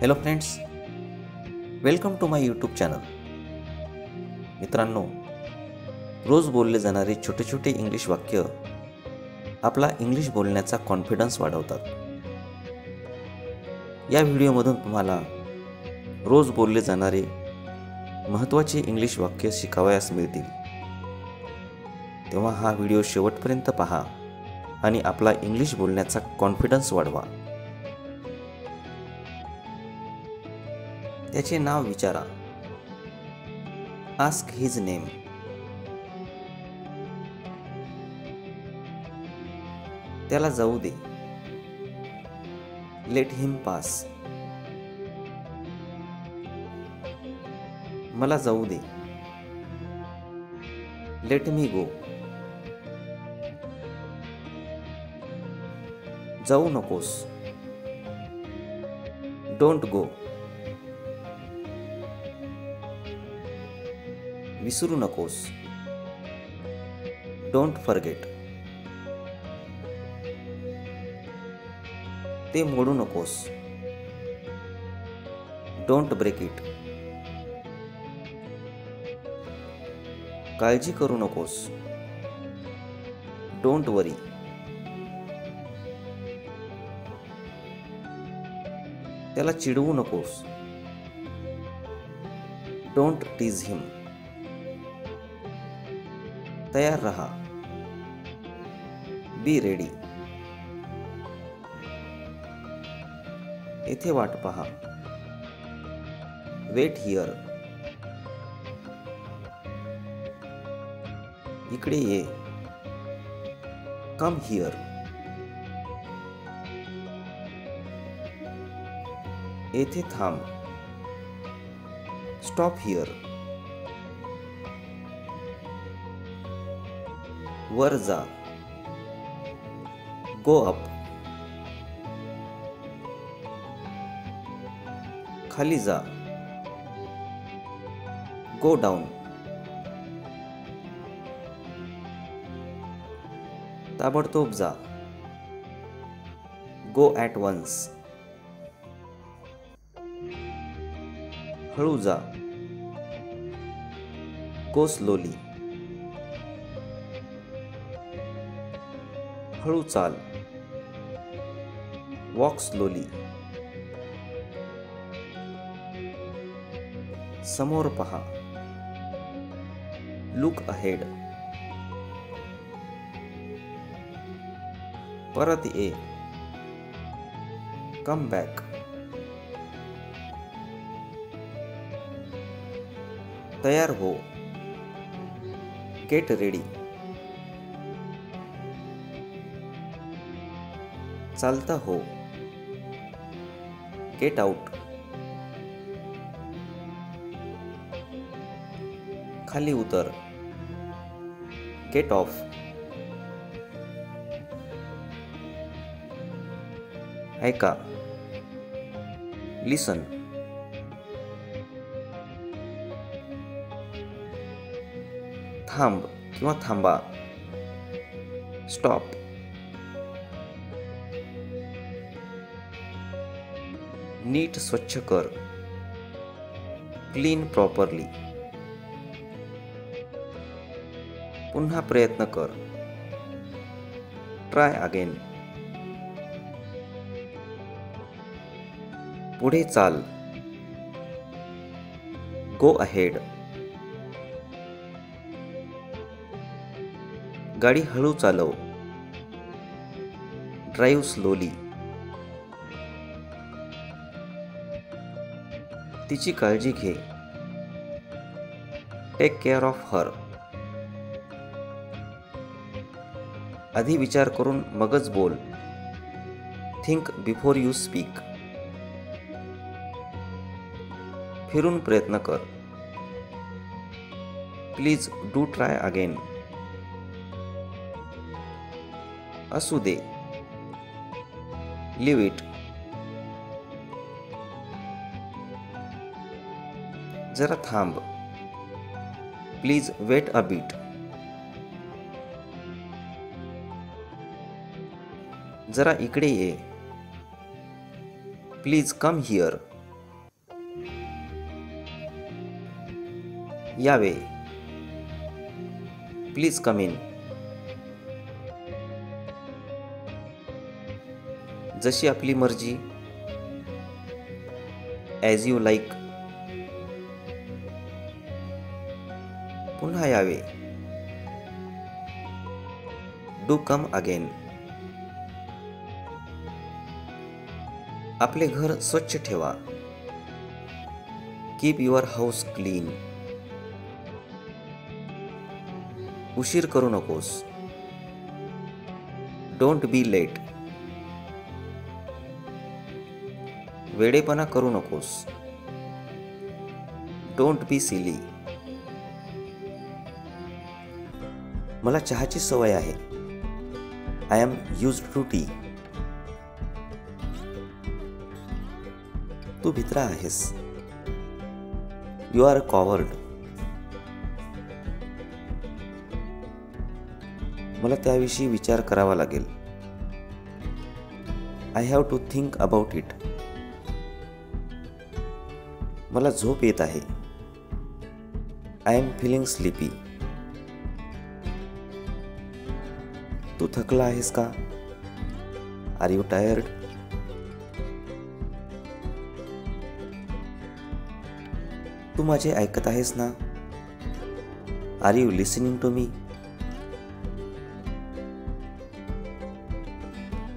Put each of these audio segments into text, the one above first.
Hello friends, welcome to my YouTube channel. मित्रांनो, रोज बोलले जाणारे छोटे छोटे इंग्लिश वाक्य आपला इंग्लिश बोलण्याचा कॉन्फिडन्स वाढवतात. या व्हिडिओमधून तुम्हाला रोज बोलले जाणारे महत्त्वाचे इंग्लिश वाक्य शिकावयास मिळतील. तेव्हा हा व्हिडिओ शेवटपर्यंत पहा आणि आपला इंग्लिश बोलण्याचा कॉन्फिडन्स वाढवा. त्याचे नाव विचारा. Ask his name. त्याला जाऊ दे. Let him pass. मला जाऊ दे. Let me go. जाऊ नकोस. Don't go. विसरू नकोस. Don't forget. ते मोडू नकोस. Don't break it. काळजी करू नकोस. Don't worry. त्याला चिडवू नकोस. Don't tease him. तयार रहा. Be ready. येथे वाट पहा. Wait here. इकडे ये. Come here. येथे थांब. Stop here. वर जा. Go up. खाली जा. Go down. ताबडतोब जा. Go at once. हळू जा. Go slowly. हळू चाल. Walk slowly. समोर पहा. Look ahead. परत ये. Come back. तयार हो. Get ready. चालता हो. Get out. खाली उतर. Get off. ऐका. लिसन. थांब किंवा थांबा. स्टॉप. नीट स्वच्छ कर. Clean properly. पुन्हा प्रयत्न कर. Try again. पुढे चाल. Go ahead. गाडी हळू चालव. Drive slowly. तिची काळजी घे. Take care of her. आधी विचार करून मगच बोल. Think before you speak. फिरून प्रयत्न कर. Please do try again. असू दे. Leave it. जरा थांब. Please weight a bit. जरा इकडे ये. Please come here. यावे. Please come in. जशी आपली मर्जी. As you like. पुन्हा यावे. Do come again. आपले घर स्वच्छ ठेवा. Keep your house clean. उशीर करू नकोस. Don't be late. वेडेपणा करू नकोस. Don't be silly. मला चहाची सवय आहे. I am used to tea. तू भित्रा आहेस. You are a coward. मला त्याविषयी विचार करावा लागेल. I have to think about it. मला झोप येत आहे. I am feeling sleepy. तू थकला आहेस का? R you tired? तू माझे ऐकत आहेस ना? Are you listening to me?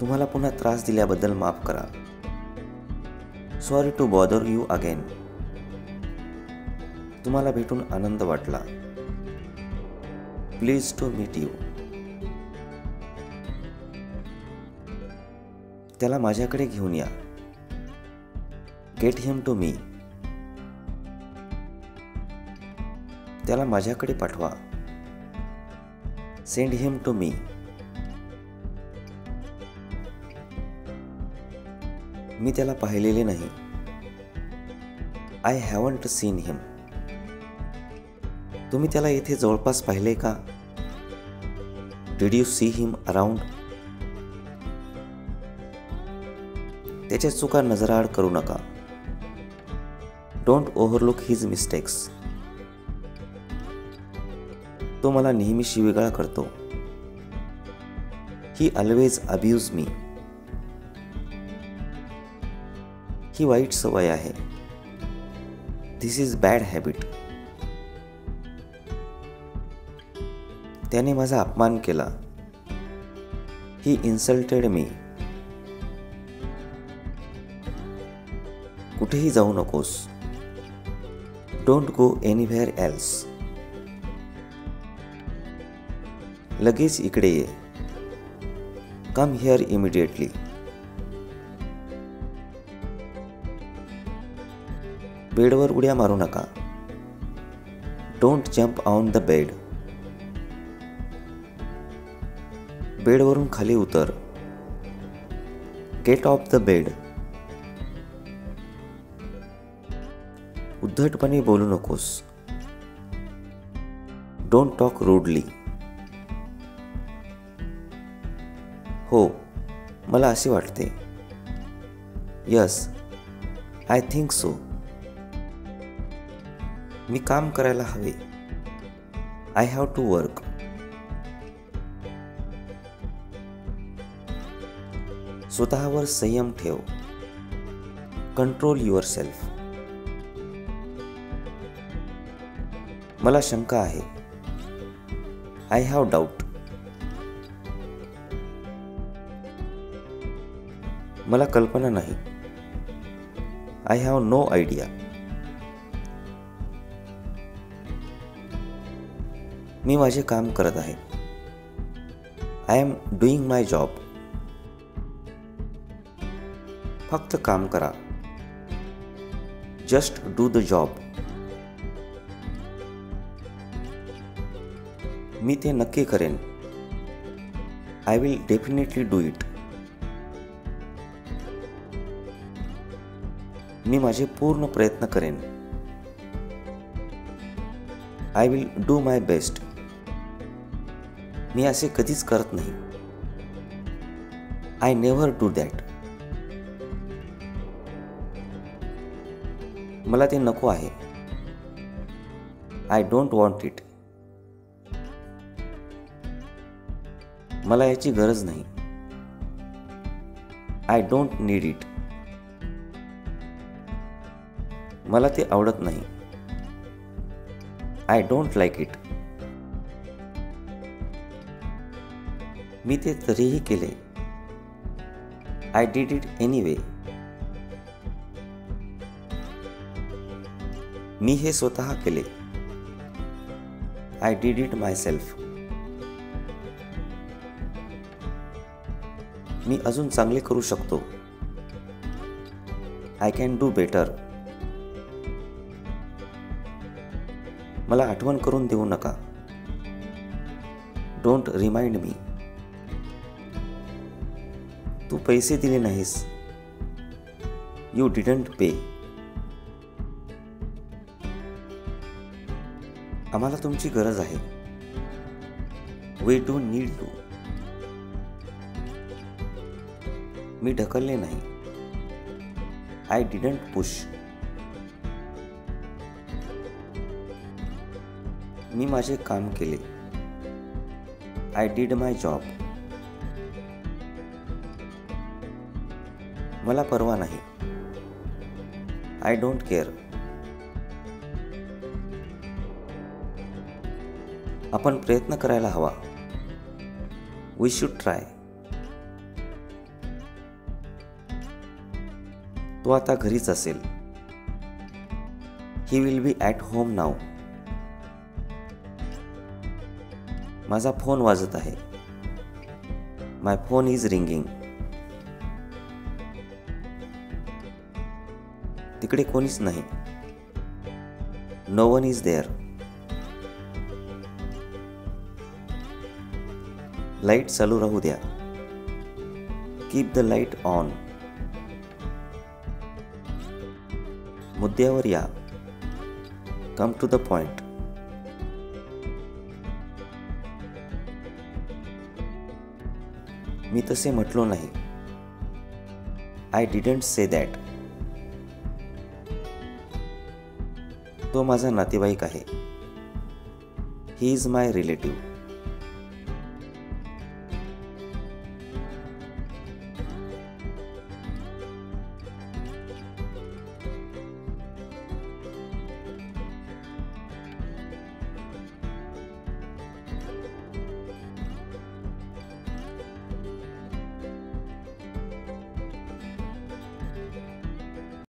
तुम्हाला पुन्हा त्रास दिल्याबद्दल माफ करा. Sorry to bother you again. तुम्हाला भेटून आनंद वाटला. Please to meet you. त्याला माझ्याकडे घेऊन या. Get him to me. त्याला माझ्याकडे पाठवा. सेंड हिम टू मी. मी त्याला पाहिलेले नाही. I haven't seen him. तुम्ही त्याला येथे जवळपास पाहिले का? Did you see him around? त्याच्या चुका नजराआड करू नका. Don't overlook his mistakes. तो मला नेहमी शिवीगाळ करतो. ही ऑलवेज अब्यूज मी. ही वाईट सवय आहे. This is bad habit. त्याने माझा अपमान केला. He insulted me. कुठेही जाऊ नकोस. Don't go anywhere else. लगेच इकडे ये. Come here immediately. बेडवर उड्या मारू नका. Don't jump on the bed. बेडवरून खाली उतर. Get off the bed. उद्धटपणे बोलू नकोस. Don't talk rudely. हो, मला असे वाटते. Yes, I think so. मी काम करायला हवे. I have to work. स्वतःवर संयम ठेव. Control your self. मला शंका आहे. I have doubt. मला कल्पना नाही. I have no idea. मी माझे काम करत आहे. I am doing my job. फक्त काम करा. Just do the job. मी ते नक्की करेन. I will definitely do it. मी माझे पूर्ण प्रयत्न करेन. I will do my best. मी असे कधीच करत नाही. I never do that. मला ते नको आहे. I don't want it. मला याची गरज नाही. I don't need it. मला ते आवडत नाही. I don't like it. मी ते तरीही केले. I did it anyway. मी हे स्वतः केले. I did it myself. मी अजून चांगले करू शकतो. I can do better. मला आठवण करून देऊ नका. Don't remind me. तू पैसे दिले नाहीस. You didn't pay. आम्हाला तुमची गरज आहे. We do need you. मी ढकलले नाही. I didn't push. मी माझे काम केले. I did my job. मला पर्वा नाही. I don't care. आपण प्रयत्न करायला हवा. We should try. तो आता घरीच असेल. He will be at home now. माझा फोन वाजत आहे. My phone is ringing. तिकडे कोणीच नाही. No one is there. Light चालू राहू द्या. Keep the light on. मुद्द्यावर या. Come to the point. मी तसे म्हटलो नाही. I didn't say that. तो माझा नातेवाईक आहे. He is my relative.